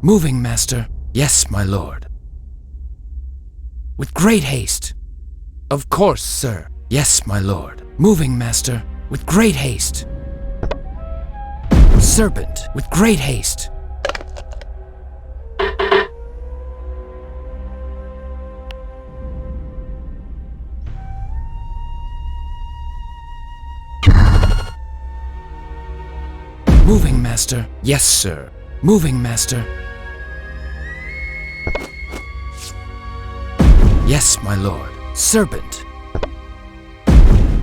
Moving, master. Yes, my lord. With great haste. Of course, sir. Yes, my lord. Moving, master. With great haste. Serpent. With great haste. Moving, master. Yes, sir. Moving, master. Yes, my lord. Serpent.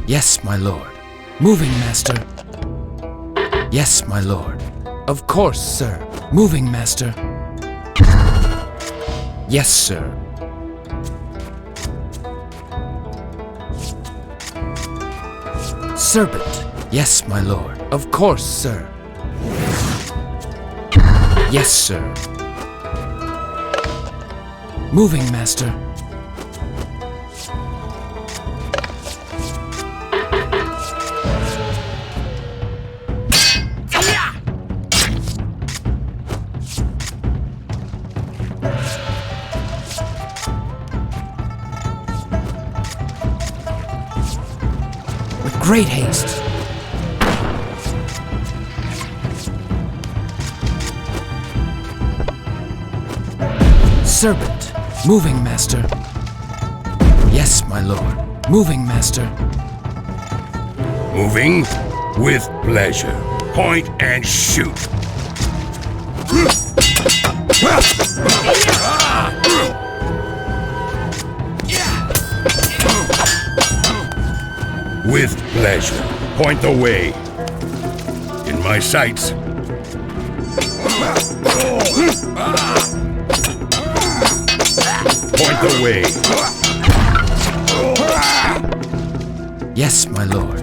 Yes, my lord. Moving, master. Yes, my lord. Of course, sir. Moving, master. Yes, sir. Serpent. Yes, my lord. Of course, sir. Yes, sir. Moving, master. With great haste. Serpent. Moving, master. Yes, my lord. Moving, master. Moving with pleasure. Point and shoot. With pleasure. Point the way. In my sights. Point the way. Yes, my lord.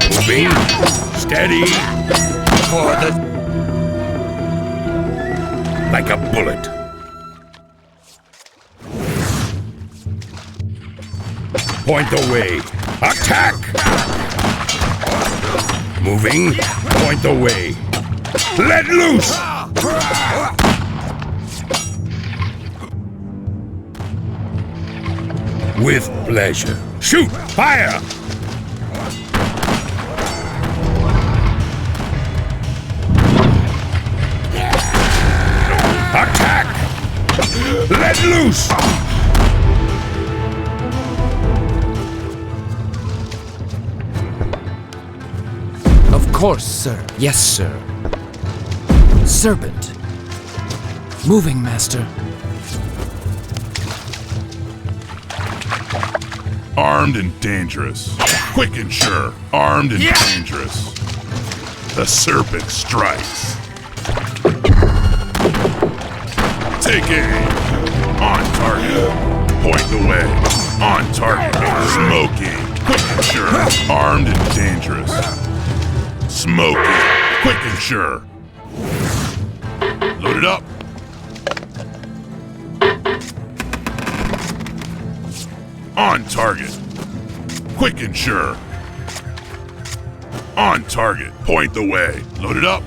Moving. Steady. For the... Like a bullet. Point the way. Attack! Moving. Point the way. Let loose! With pleasure. Shoot! Fire! Attack! Let loose! Of course, sir. Yes, sir. Serpent. Moving, master. Armed and dangerous. Quick and sure. Armed and dangerous. The serpent strikes. Take aim. On target. Point the way. On target. Smoking. Quick and sure. Armed and dangerous. Smoking. Quick and sure. Load it up. On target. Quick and sure. On target. Point the way. Load it up.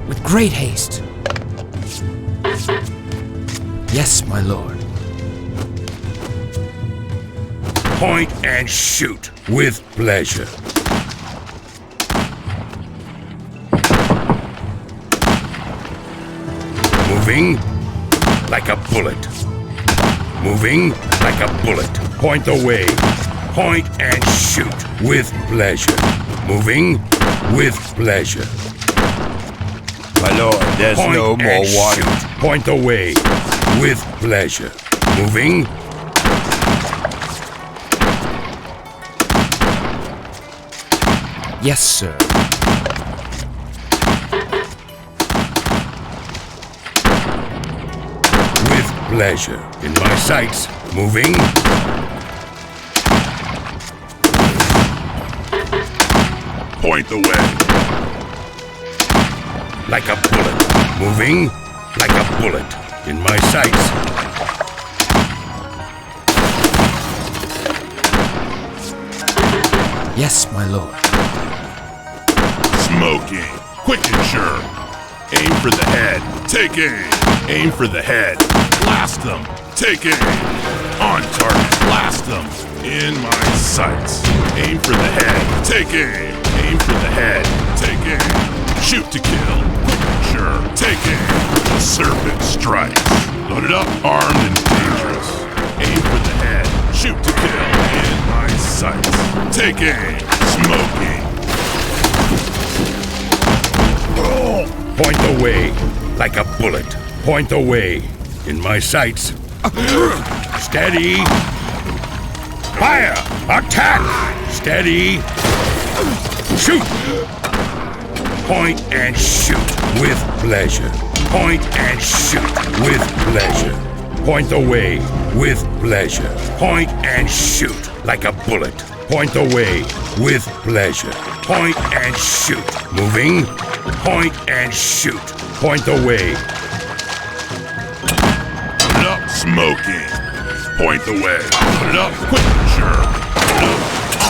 With great haste. Yes, my lord. Point and shoot with pleasure. Moving like a bullet. Moving like a bullet. Point the way. Point and shoot with pleasure. Moving with pleasure. My lord, there's Point no more and water. shoot. Point the way with pleasure. Moving. Yes, sir. With pleasure. In my sights. Moving. Point the way. Like a bullet. Moving like a bullet. In my sights. Yes, my lord. Smoking. Quick and sure. Aim for the head. Take aim. Aim for the head. Blast them. Take aim. On target. Blast them. In my sights. Aim for the head. Take aim. Aim for the head. Take aim. Shoot to kill. Quick and sure. Take aim. The serpent strikes. Loaded up, armed and dangerous. Aim for the head. Shoot to kill. In my sights. Take aim. Smoking. Point the way, like a bullet. Point the way, in my sights. Steady. Fire! Attack! Steady. Shoot! Point and shoot with pleasure. Point and shoot with pleasure. Point the way with pleasure. Point and shoot like a bullet. Point the way with pleasure. Point and shoot. Moving. Point and shoot. Point the way. Put it up, smoking. Point the way. Put it up, quick and sure. Put it up,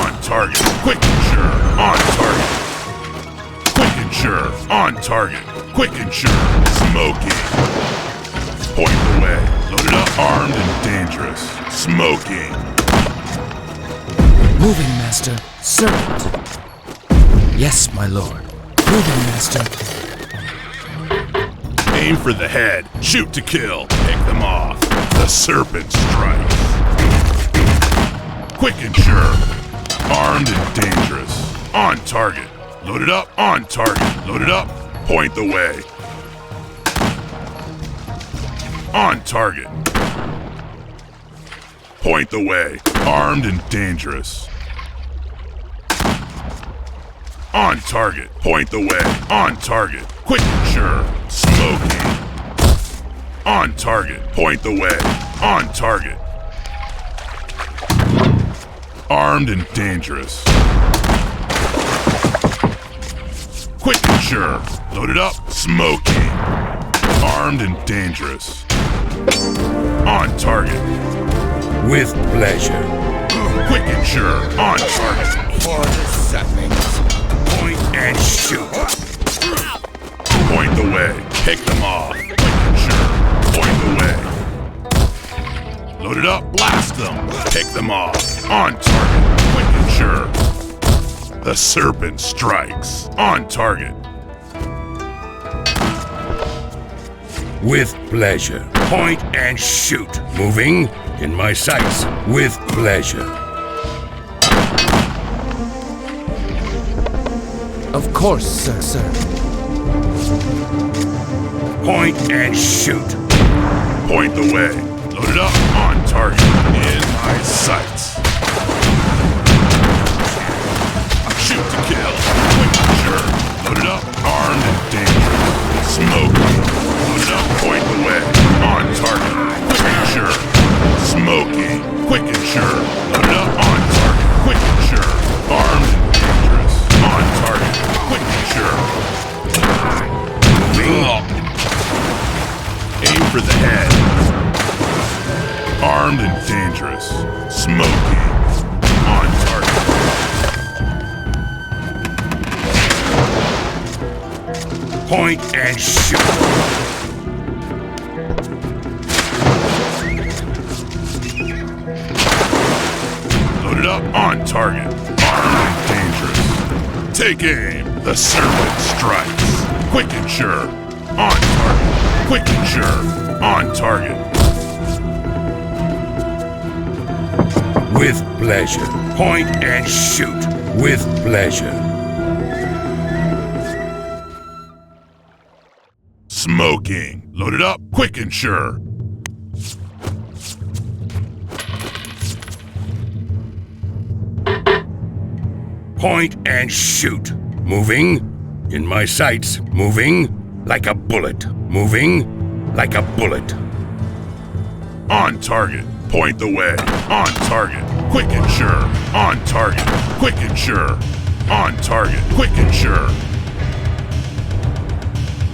on target. Quick and sure. On target. Quick and sure. On target. Quick and sure. Smoking. Point the way. Load it up, armed and dangerous. Smoking. Moving, master. Serpent. Yes, my lord. Moving, master. Aim for the head. Shoot to kill. Pick them off. The serpent strikes. Quick and sure. Armed and dangerous. On target. Load it up. On target. Load it up. Point the way. On target. Point the way. Armed and dangerous. On target. Point the way. On target. Quick and sure. Smoking. On target. Point the way. On target. Armed and dangerous. Quick and sure. Loaded up. Smoking. Armed and dangerous. On target. With pleasure. Quick and sure. On target. For the settings. Point and shoot. Point the way. Pick them off. Quick and sure. Point the way. Load it up. Blast them. Pick them off. On target. Quick and sure. The serpent strikes. On target. With pleasure. Point and shoot. Moving. In my sights. With pleasure. Of course, sir. Point and shoot. Point the way. Load it up. On target. In my sights. Shoot to kill. Quick and sure. Load it up. Armed and dangerous. Smoking. Load it up. Point the way. On target. Quick and sure. Smoking. Quick and sure. Load it up. On target. Quick and sure. Armed and dangerous. On target. Quick and sure. Moving up. Aim for the head. Armed and dangerous. Smoking. On target. Point and shoot. Loaded up. On target. Armed and dangerous. Take aim. The serpent strikes. Quick and sure. On target. Quick and sure. On target. With pleasure. Point and shoot. With pleasure. Smoking. Loaded up. Quick and sure. Point and shoot. Moving. In my sights. Moving. Like a bullet. Moving. Like a bullet. On target. Point the way. On target. Quick and sure. On target. Quick and sure. On target. Quick and sure.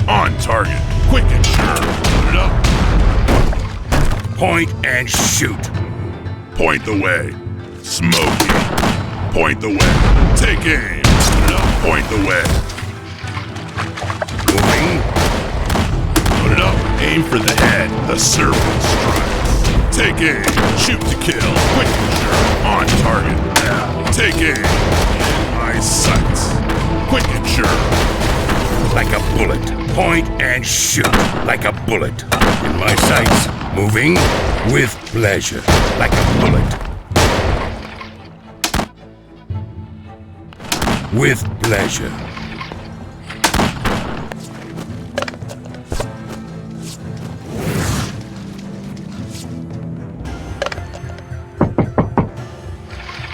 On target. Quick and sure. Put it up. Point and shoot. Point the way. Smoking. Point the way. Take aim. Load it up. Point the way. Moving. Load it up. Aim for the head. The serpent strikes. Take aim. Shoot to kill. Quick and sure. On target. Take aim. In my sights. Quick and sure. Like a bullet. Point and shoot. Like a bullet. In my sights. Moving with pleasure. Like a bullet. With pleasure.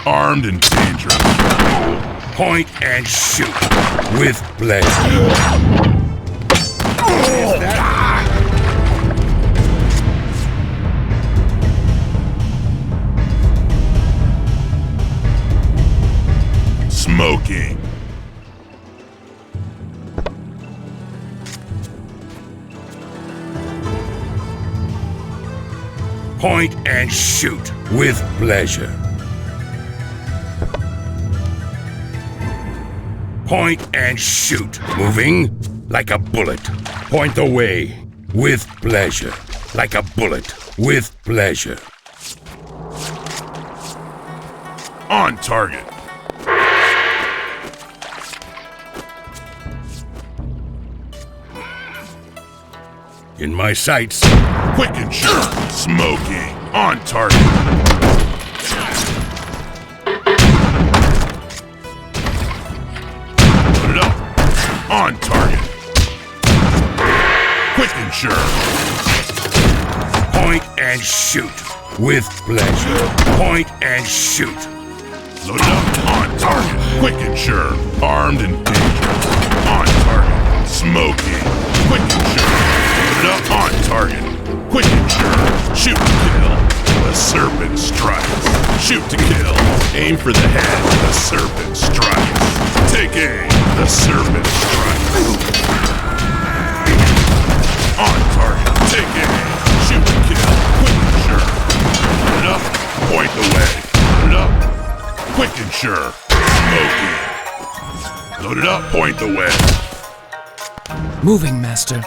Armed and dangerous. Point and shoot with pleasure. Smoking. Point and shoot with pleasure. Point and shoot. Moving like a bullet. Point the way with pleasure. Like a bullet with pleasure. On target. In my sights. Quick and sure. Smoking. On target. Put it up. On target. Quick and sure. Point and shoot with pleasure. Point and shoot. Load it up. On target. Quick and sure. Armed and dangerous. On target. Smoking. Quick and sure. Load it up. On target. Quick and sure. Shoot to kill. The serpent strikes. Shoot to kill. Aim for the head. The serpent strikes. Take aim. The serpent strikes. On target. Take aim. Shoot to kill. Quick and sure. Load it up. Point the way. Load it up. Quick and sure. Smoking. Load it up. Point the way. Moving, master.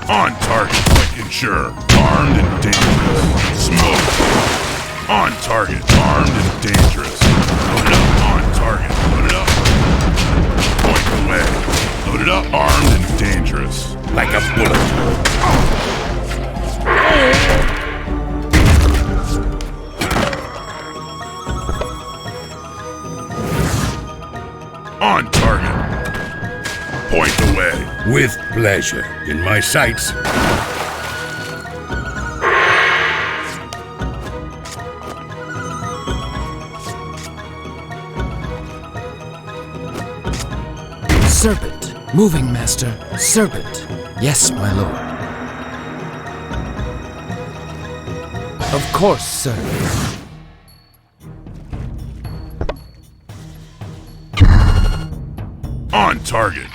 On target, quick and sure. Armed and dangerous. Smoke. On target, armed and dangerous. Load it up, on target. Load it up. Point the way. Load it up, armed and dangerous. Like a bullet. On target. Point the way. With pleasure. In my sights. Serpent. Moving, master. Serpent. Yes, my lord. Of course, sir. On target.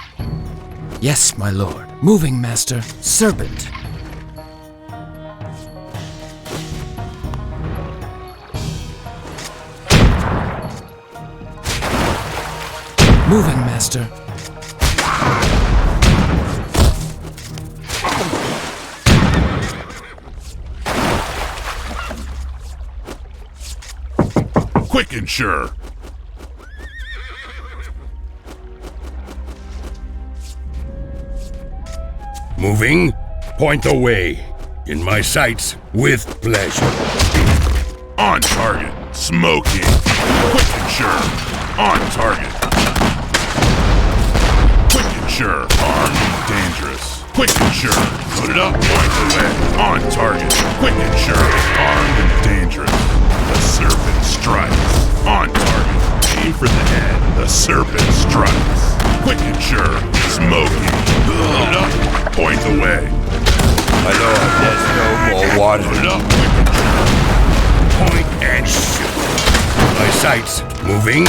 Yes, my lord. Moving, master. Serpent. Moving, master. Quick and sure. Moving. Point the way. In my sights. With pleasure. On target. Smoking. Quick and sure. On target. Quick and sure. Armed and dangerous. Quick and sure. Load it up. Point the way. On target. Quick and sure. Armed and dangerous. The serpent strikes. On target. Aim for the head. The serpent strikes. Quick and sure. Smoking. Load it up. Point the way. My lord, there's no more water. Load it up. Quick and sure. Point and shoot. My sights. Moving.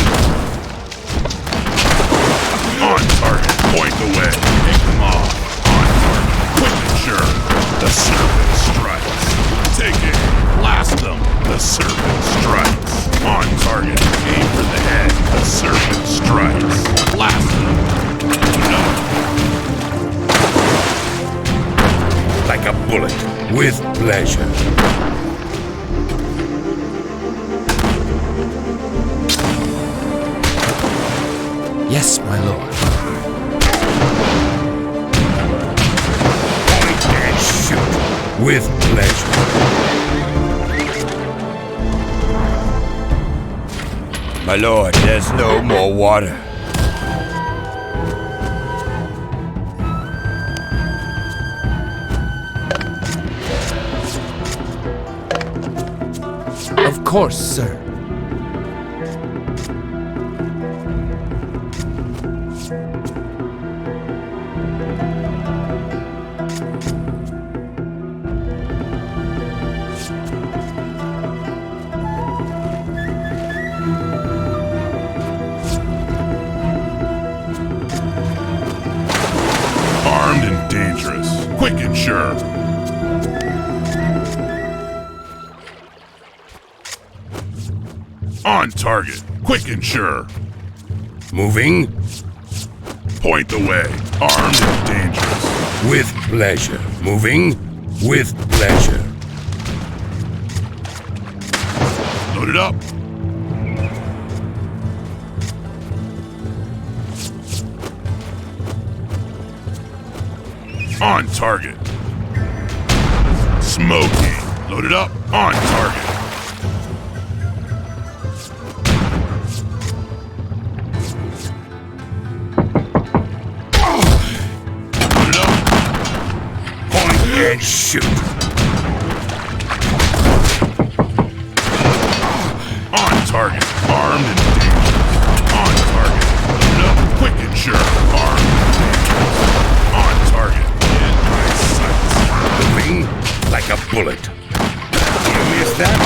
On target. Point the way. Take them off. On target. Quick and sure. The serpent strikes. Take it. pleasure. Yes, my lord. Point and shoot with pleasure. My lord, there's no more water. Of course, sir. Armed and dangerous. Quick and sure. On target. Quick and sure. Moving Point the way. Armed and dangerous. with pleasure. Moving with pleasure. Load it up. On target. Smoking. Load it up. On target. Load it up. Point and shoot. On target. Armed and dangerous. On target. Load it up. Quick and sure. Armed and dangerous. On target. In my sights. Moving like a bullet. You miss that?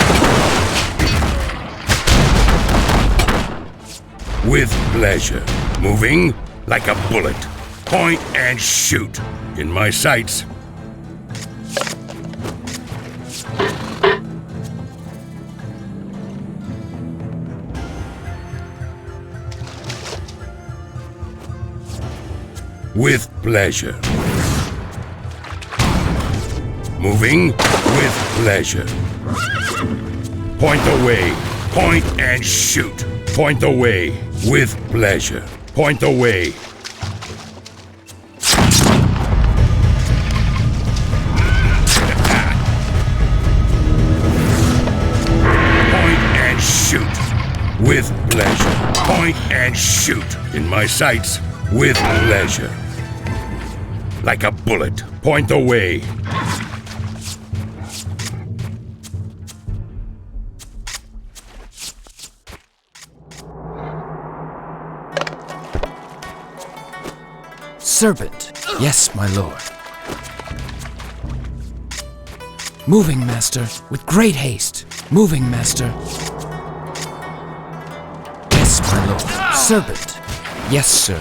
With pleasure. Moving like a bullet. Point and shoot. In my sights. With pleasure. Moving with pleasure. Point the way. Point and shoot. Point the way with pleasure. Point the way. Point and shoot with pleasure. Point and shoot in my sights with pleasure. Like a bullet. Point the way. Serpent. Yes, my lord. Moving, master, with great haste. Moving, master. Yes, my lord. Serpent. Yes, sir.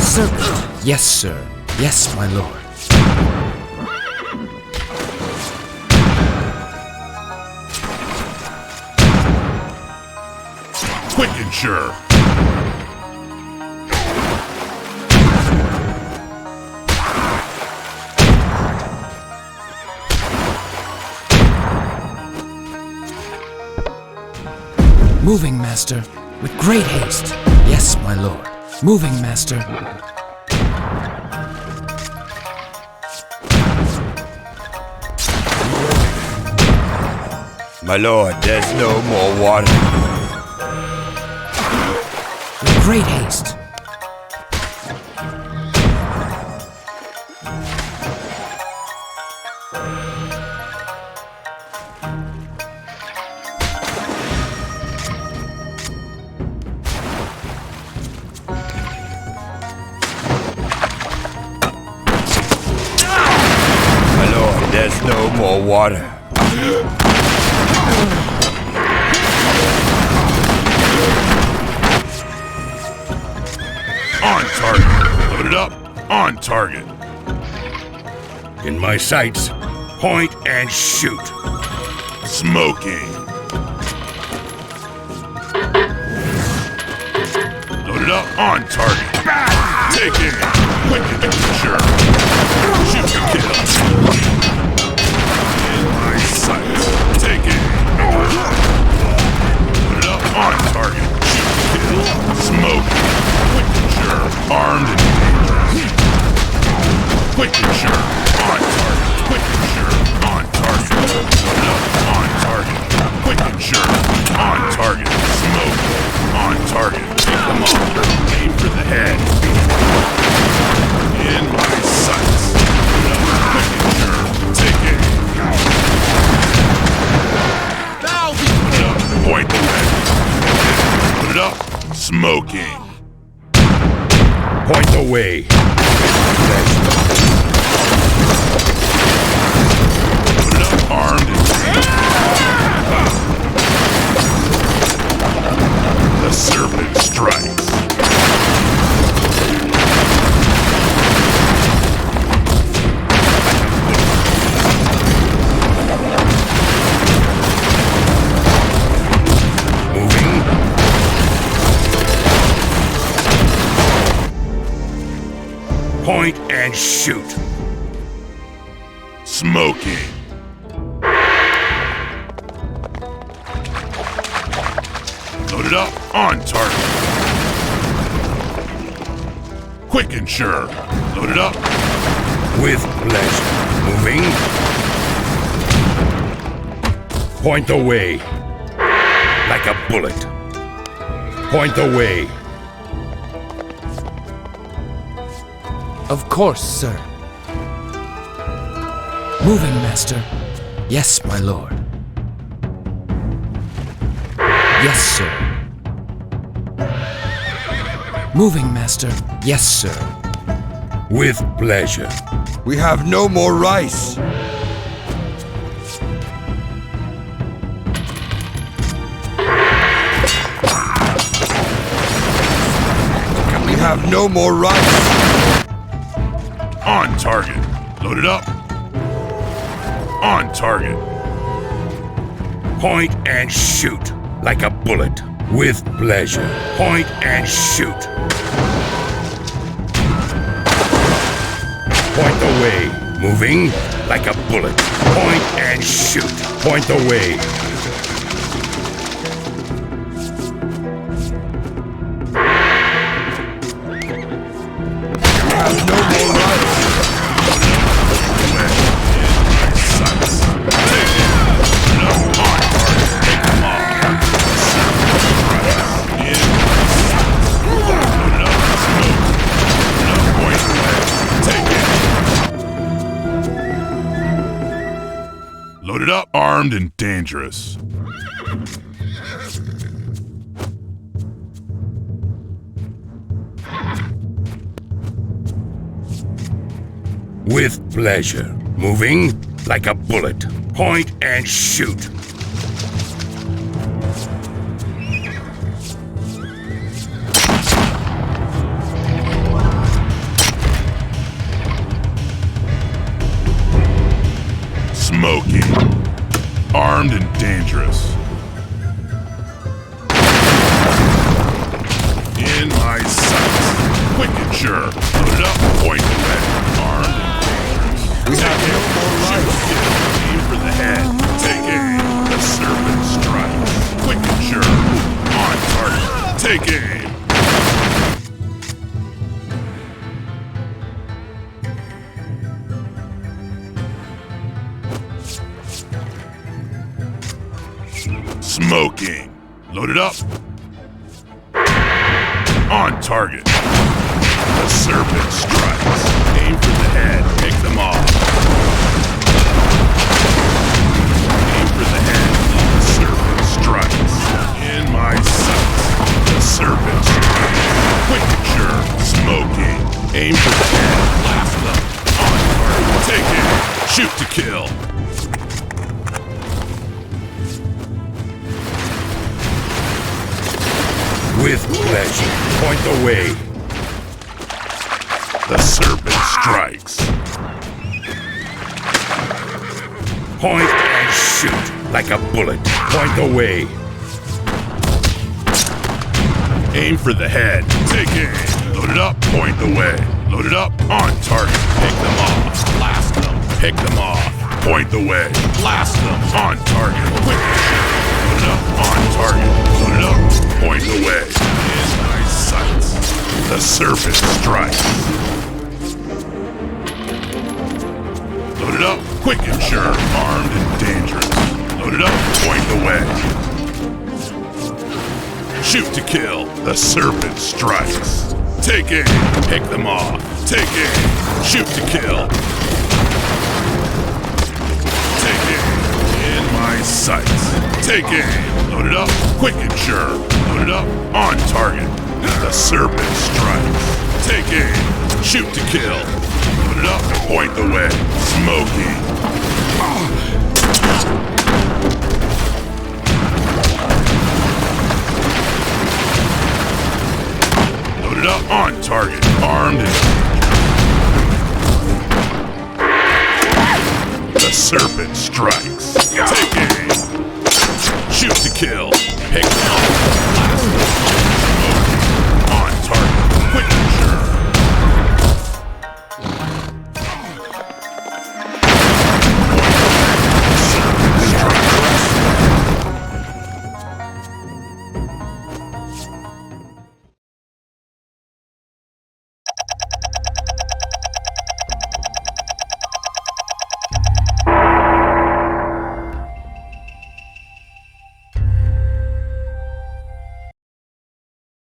Serpent. Yes, sir. Yes, my lord. Quick and sure. Moving, master, with great haste. Yes, my lord. Moving, master. My lord, there's no more water. With great haste. My lord, there's no more water. On target. Load it up. On target. In my sights. Point and shoot. Smoking. Load it up. On target. Take aim. Quick and sure. Shoot to kill. In In my sights. Take aim. Put it up. On target. Shoot to kill. Smoke. Quick and sure. Armed and dangerous. Quick and sure. On target. Quick and sure. On target. Put it up. On target. Quick and sure. On target. Smoke. On target. Take them off. Aim for the head. In my sights. Put it up. Quick and sure. Take aim. Now put it up. Point the way. Put it up. Smoking. Point the way. Put it up. Armed and the serpent strikes. Moving. Point and shoot. Smoking. Load it up. On target. Quick and sure. Load it up. With pleasure. Moving. Point the way. Like a bullet. Point the way. Of course, sir. Moving, master. Yes, my lord. Yes, sir. Moving, master. Yes, sir. With pleasure. We have no more rice. We have no more rice. On target. Load it up. On target. Point and shoot. Like a bullet. With pleasure. Point and shoot. Point the way. Moving. Like a bullet. Point and shoot. Point the way. We have no more rice. Loaded up, armed, and dangerous. With pleasure. Moving like a bullet. Point and shoot. Smoking. Armed and dangerous. In my sights. Quick and sure. Loaded up, point away. Armed and dangerous. We have no more rice. Aim for the head. Take aim. The serpent strikes. Quick and sure. On target. Take aim. Smoking. Loaded up. On target. The serpent strikes. Aim for the head. Take them off. Aim for the head. The serpent strikes. In my sights. The serpent strikes. Quick and sure. Smoking. Aim for the head. Blast them. On target. Take it. Shoot to kill. With pleasure. Point the way. The serpent strikes. Point and shoot like a bullet. Point the way. Aim for the head. Take aim. Load it up. Point the way. Load it up. On target. Pick them off. Blast them. Pick them off. Point the way. Blast them. On target. Quick. Load it up. On target. Load it up. Point the way. In my sights. The serpent strikes. Load it up. Quick and sure. Armed and dangerous. Load it up. Point the way. Shoot to kill. The serpent strikes. Take aim. Pick them off. Take aim. Shoot to kill. Take aim. In my sights. Take aim. Load it up. Quick and sure. Load it up. On target. The serpent strikes. Take aim. Shoot to kill. Load it up. Point the way. Smoky. Loaded up. On target. Armed and the serpent strikes. Take aim. Shoot to kill. Pick them off.